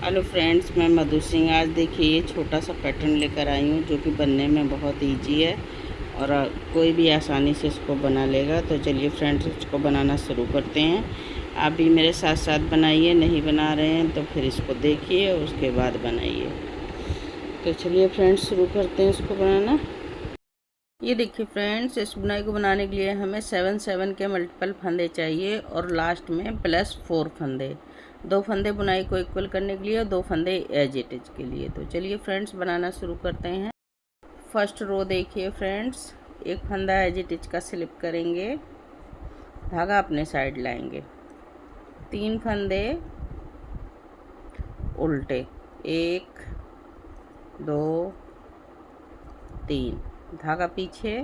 Hello friends, मैं मधु सिंह। आज देखिए ये छोटा सा पैटर्न लेकर आई हूँ जो कि बनने में बहुत इजी है और कोई भी आसानी से इसको बना लेगा। तो चलिए फ्रेंड्स, इसको बनाना शुरू करते हैं। आप भी मेरे साथ साथ बनाइए, नहीं बना रहे हैं तो फिर इसको देखिए और उसके बाद बनाइए। तो चलिए फ्रेंड्स, शुरू करते हैं इसको बनाना। ये देखिए फ्रेंड्स, इस बुनाई को बनाने के लिए हमें 7 के मल्टीपल फंदे चाहिए और लास्ट में +4 फंदे। 2 फंदे बुनाई को इक्वल करने के लिए और 2 फंदे एज इट इज के लिए। तो चलिए फ्रेंड्स, बनाना शुरू करते हैं। फर्स्ट रो देखिए फ्रेंड्स, एक फंदा एज इट इज का स्लिप करेंगे, धागा अपने साइड लाएंगे, 3 फंदे उल्टे, 1 2 3, धागा पीछे,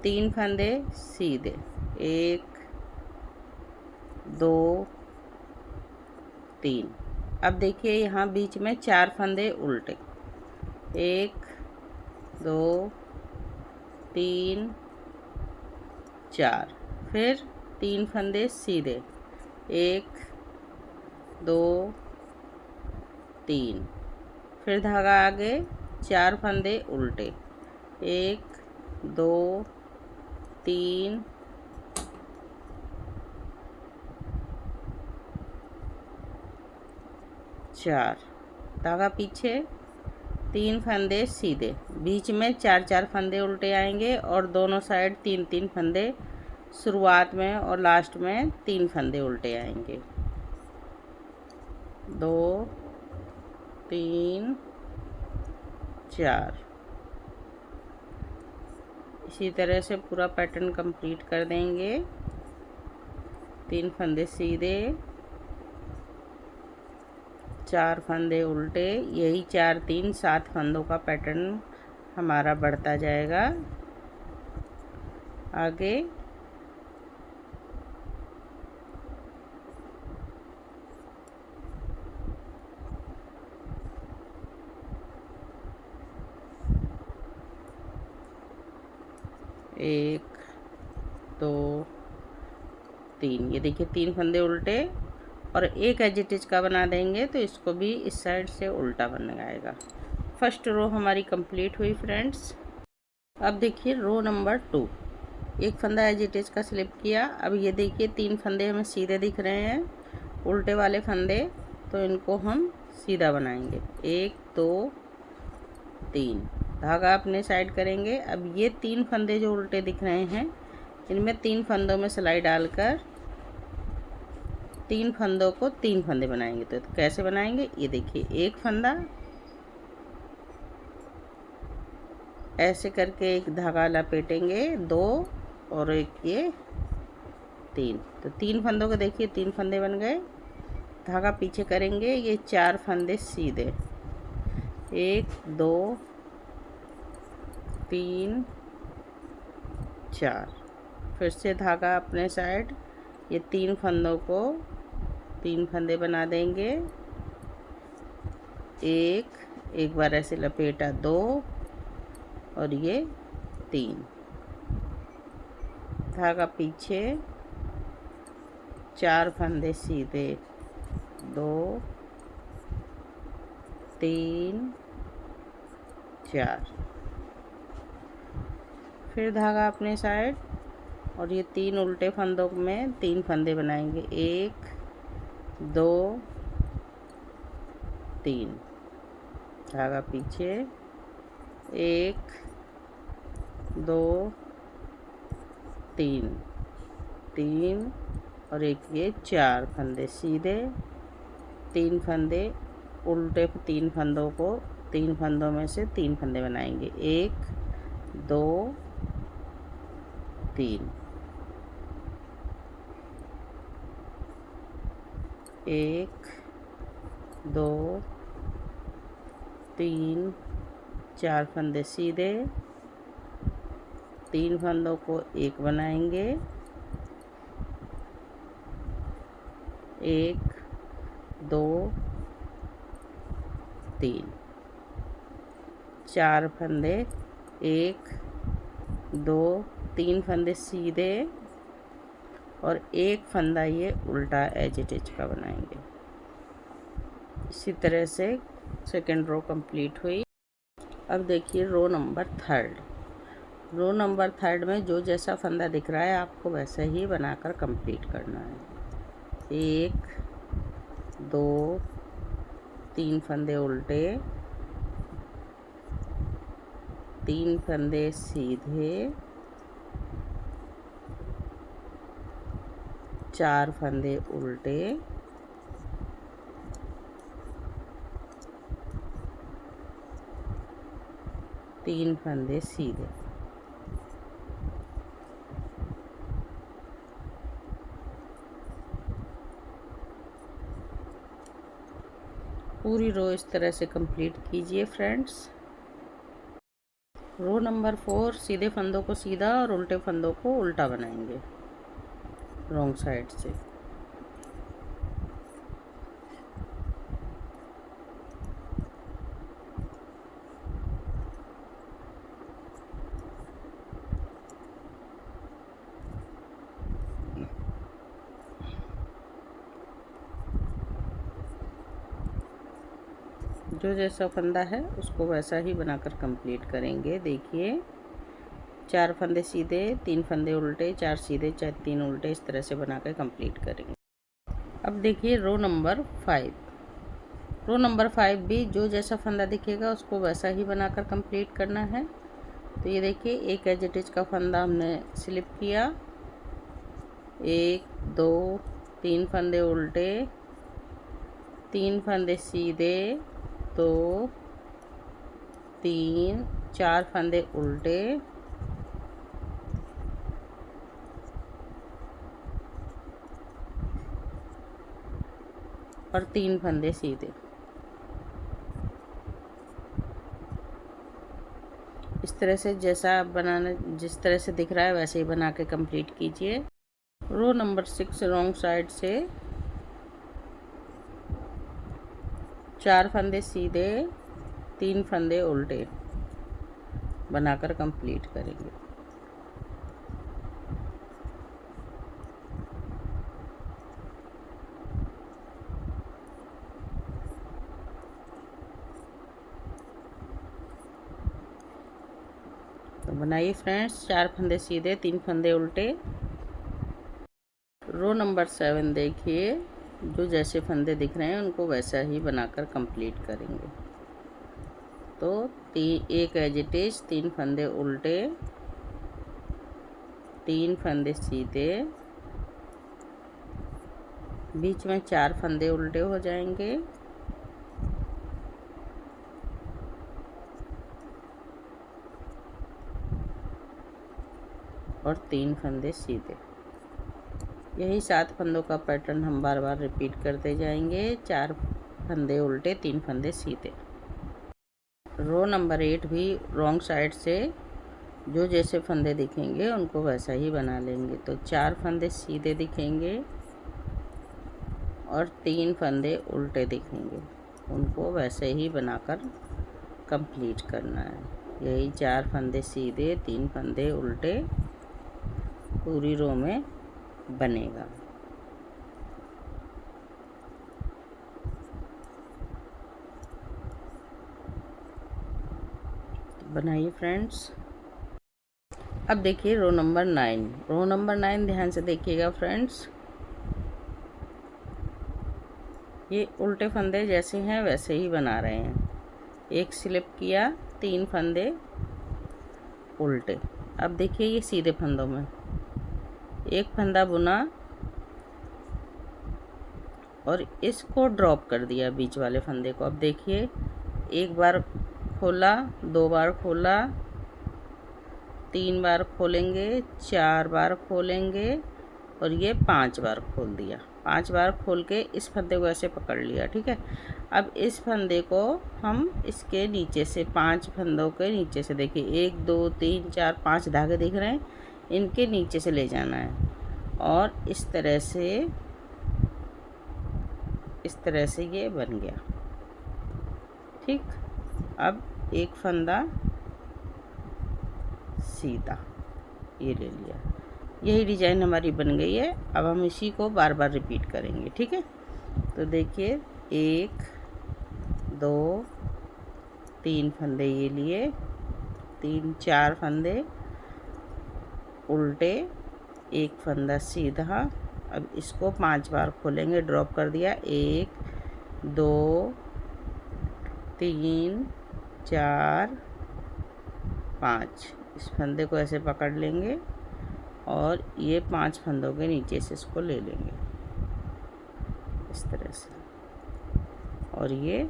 3 फंदे सीधे, 1 2 3। अब देखिए यहाँ बीच में 4 फंदे उल्टे, 1 2 3 4, फिर 3 फंदे सीधे, 1 2 3, फिर धागा आगे, 4 फंदे उल्टे, 1 2 3 4, धागा पीछे, 3 फंदे सीधे, बीच में 4 फंदे उल्टे आएंगे और दोनों साइड 3 फंदे, शुरुआत में और लास्ट में 3 फंदे उल्टे आएंगे। 2 3 4, इसी तरह से पूरा पैटर्न कंप्लीट कर देंगे। 3 फंदे सीधे, 4 फंदे उल्टे, यही 4 3 7 फंदों का पैटर्न हमारा बढ़ता जाएगा आगे। एक 2 3, ये देखिए 3 फंदे उल्टे और एक एज इट इज का बना देंगे तो इसको भी इस साइड से उल्टा बन जाएगा। फर्स्ट रो हमारी कंप्लीट हुई फ्रेंड्स। अब देखिए रो नंबर 2, एक फंदा एज इट इज का स्लिप किया। अब ये देखिए 3 फंदे हमें सीधे दिख रहे हैं, उल्टे वाले फंदे, तो इनको हम सीधा बनाएंगे, 1 2 3, धागा अपने साइड करेंगे। अब ये 3 फंदे जो उल्टे दिख रहे हैं, इनमें 3 फंदों में सिलाई डालकर 3 फंदों को 3 फंदे बनाएंगे। तो कैसे बनाएंगे, ये देखिए, एक फंदा ऐसे करके एक धागा लपेटेंगे, 2 और एक ये 3, तो 3 फंदों को देखिए 3 फंदे बन गए, धागा पीछे करेंगे, ये 4 फंदे सीधे, 1 2 3 4, फिर से धागा अपने साइड, ये 3 फंदों को 3 फंदे बना देंगे, एक बार ऐसे लपेटा, 2 और ये 3, धागा पीछे, 4 फंदे सीधे, 2 3 4, फिर धागा अपने साइड और ये 3 उल्टे फंदों में 3 फंदे बनाएंगे, 1 2 3, धागा पीछे, 1 2 3 3 और एक ये 4 फंदे सीधे, 3 फंदे उल्टे, 3 फंदों को 3 फंदों में से 3 फंदे बनाएंगे, 1 2 3, 1 2 3 4 फंदे सीधे, 3 फंदों को एक बनाएंगे, 1 2 3, 4 फंदे, 1 2 3 फंदे सीधे और एक फंदा ये उल्टा एज इट इज का बनाएंगे। इसी तरह से सेकंड रो कंप्लीट हुई। अब देखिए रो नंबर थर्ड में जो जैसा फंदा दिख रहा है आपको वैसा ही बनाकर कंप्लीट करना है। 1 2 3 फंदे उल्टे, 3 फंदे सीधे, 4 फंदे उल्टे, 3 फंदे सीधे। पूरी रो इस तरह से कंप्लीट कीजिए फ्रेंड्स। रो नंबर 4 सीधे फंदों को सीधा और उल्टे फंदों को उल्टा बनाएंगे रॉन्ग साइड से। जो जैसा फंदा है उसको वैसा ही बनाकर कंप्लीट करेंगे। देखिए 4 फंदे सीधे, 3 फंदे उल्टे, 4 सीधे 3 उल्टे, इस तरह से बनाकर कंप्लीट करेंगे। अब देखिए रो नंबर 5 भी जो जैसा फंदा दिखेगा उसको वैसा ही बनाकर कंप्लीट करना है। तो ये देखिए एक एजिटिज का फंदा हमने स्लिप किया, 1 2 3 फंदे उल्टे, 3 फंदे सीधे, 2 3 4 फंदे उल्टे, और 3 फंदे सीधे। इस तरह से जैसा आप बनाना, जिस तरह से दिख रहा है वैसे ही बना के कंप्लीट कीजिए। रो नंबर 6 रॉन्ग साइड से 4 फंदे सीधे, 3 फंदे उल्टे बनाकर कंप्लीट करेंगे। तो बनाइए फ्रेंड्स 4 फंदे सीधे, 3 फंदे उल्टे। रो नंबर 7 देखिए जो जैसे फंदे दिख रहे हैं उनको वैसा ही बनाकर कंप्लीट करेंगे। तो एक एजिटेज, 3 फंदे उल्टे, 3 फंदे सीधे, बीच में 4 फंदे उल्टे हो जाएंगे, और 3 फंदे सीधे। यही 7 फंदों का पैटर्न हम बार बार रिपीट करते जाएंगे। 4 फंदे उल्टे, 3 फंदे सीधे। रो नंबर 8 भी रॉन्ग साइड से जो जैसे फंदे दिखेंगे उनको वैसा ही बना लेंगे। तो 4 फंदे सीधे दिखेंगे और 3 फंदे उल्टे दिखेंगे, उनको वैसे ही बनाकर कंप्लीट करना है। यही 4 फंदे सीधे, 3 फंदे उल्टे पूरी रो में बनेगा। बनाइए फ्रेंड्स। अब देखिए रो नंबर 9 ध्यान से देखिएगा फ्रेंड्स। ये उल्टे फंदे जैसे हैं वैसे ही बना रहे हैं। एक स्लिप किया, 3 फंदे उल्टे। अब देखिए ये सीधे फंदों में एक फंदा बुना और इसको ड्रॉप कर दिया बीच वाले फंदे को। अब देखिए एक बार खोला, 2 बार खोला, 3 बार खोलेंगे, 4 बार खोलेंगे और ये 5 बार खोल दिया। 5 बार खोल के इस फंदे को ऐसे पकड़ लिया, ठीक है। अब इस फंदे को हम इसके नीचे से 5 फंदों के नीचे से देखिए 1 2 3 4 5 धागे दिख रहे हैं, इनके नीचे से ले जाना है और इस तरह से ये बन गया, ठीक। अब एक फंदा सीधा ये ले लिया। यही डिज़ाइन हमारी बन गई है। अब हम इसी को बार बार रिपीट करेंगे, ठीक है। तो देखिए 1 2 3 फंदे ये लिए, 3 4 फंदे उल्टे, एक फंदा सीधा। अब इसको 5 बार खोलेंगे, ड्रॉप कर दिया, 1 2 3 4 5। इस फंदे को ऐसे पकड़ लेंगे और ये 5 फंदों के नीचे से इसको ले लेंगे इस तरह से, और ये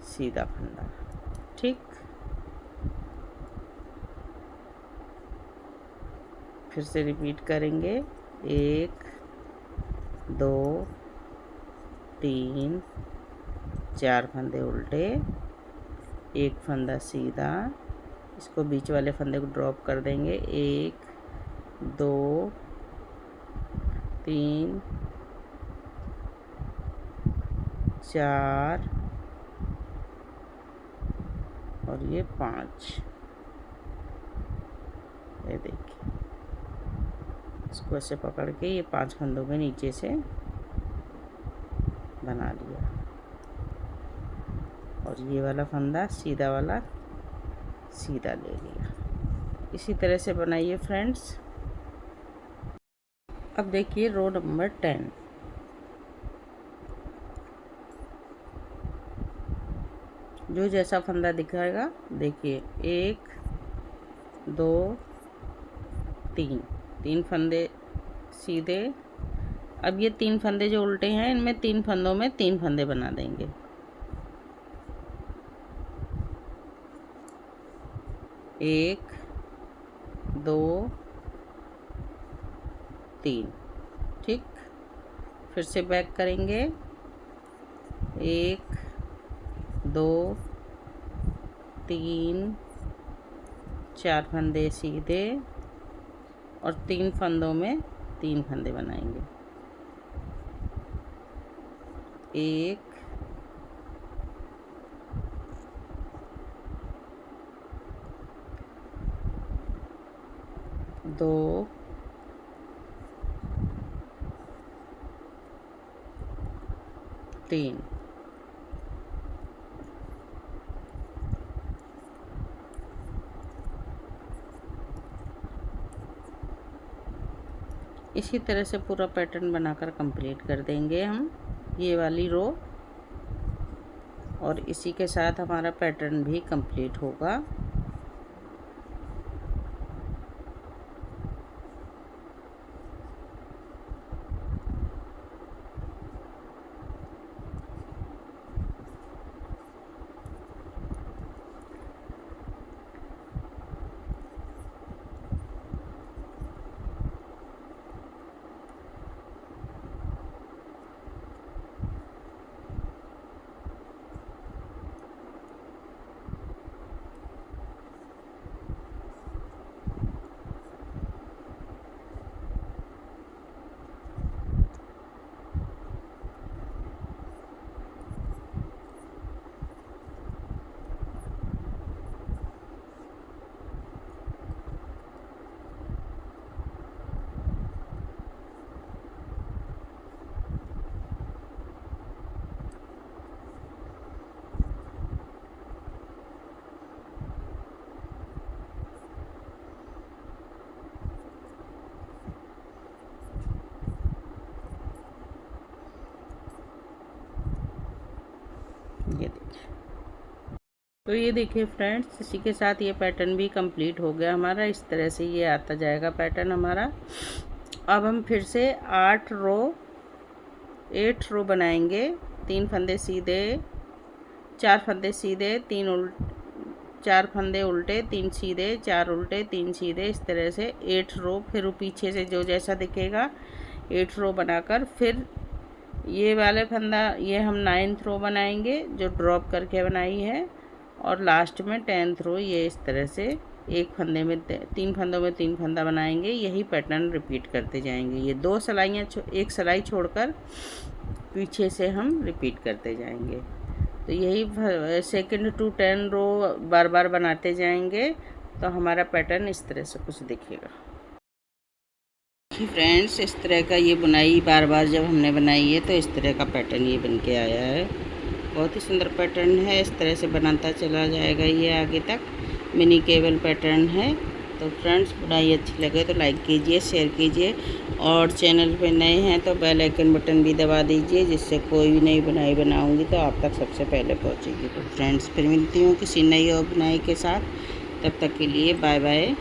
सीधा फंदा। ठीक, फिर से रिपीट करेंगे, 1 2 3 4 फंदे उल्टे, एक फंदा सीधा। इसको बीच वाले फंदे को ड्रॉप कर देंगे, 1 2 3 4 और ये 5। ये देखिए, इसको ऐसे पकड़ के ये 5 फंदों के नीचे से बना लिया, और ये वाला फंदा सीधा वाला सीधा ले लिया। इसी तरह से बनाइए फ्रेंड्स। अब देखिए रो नंबर 10। जो जैसा फंदा दिखाएगा, देखिए 1 2 3 फंदे सीधे। अब ये 3 फंदे जो उल्टे हैं, इनमें 3 फंदों में 3 फंदे बना देंगे। 1 2 3। ठीक, फिर से बैक करेंगे, 1 2 3 4 फंदे सीधे और 3 फंदों में 3 फंदे बनाएंगे। 1 2 3। इसी तरह से पूरा पैटर्न बनाकर कंप्लीट कर देंगे हम ये वाली रो, और इसी के साथ हमारा पैटर्न भी कंप्लीट होगा। ये देखिए, तो ये देखिए फ्रेंड्स, इसी के साथ ये पैटर्न भी कंप्लीट हो गया हमारा। इस तरह से ये आता जाएगा पैटर्न हमारा। अब हम फिर से 8 रो बनाएंगे। 3 फंदे सीधे, 4 फंदे सीधे, 4 फंदे उल्टे, 3 सीधे, 4 उल्टे, 3 सीधे, इस तरह से 8 रो। फिर पीछे से जो जैसा दिखेगा 8 रो बनाकर फिर ये वाले फंदा, ये हम 9th रो बनाएंगे जो ड्रॉप करके बनाई है, और लास्ट में 10th रो ये इस तरह से एक फंदे में 3 फंदों में 3 फंदा बनाएंगे। यही पैटर्न रिपीट करते जाएंगे। ये 2 सिलाइयाँ, एक सिलाई छोड़कर पीछे से हम रिपीट करते जाएंगे। तो यही सेकंड टू 10 रो बार बार बनाते जाएंगे, तो हमारा पैटर्न इस तरह से कुछ दिखेगा। फ्रेंड्स, इस तरह का ये बुनाई बार बार जब हमने बनाई है तो इस तरह का पैटर्न ये बन के आया है। बहुत ही सुंदर पैटर्न है। इस तरह से बनाता चला जाएगा ये आगे तक। मिनी केबल पैटर्न है। तो फ्रेंड्स, बुनाई अच्छी लगे तो लाइक कीजिए, शेयर कीजिए, और चैनल पे नए हैं तो बेल आइकन बटन भी दबा दीजिए, जिससे कोई भी नई बुनाई बनाऊंगी तो आप तक सबसे पहले पहुंचेगी। तो फ्रेंड्स, फिर मिलती हूँ किसी नई और बुनाई के साथ। तब तक के लिए बाय बाय।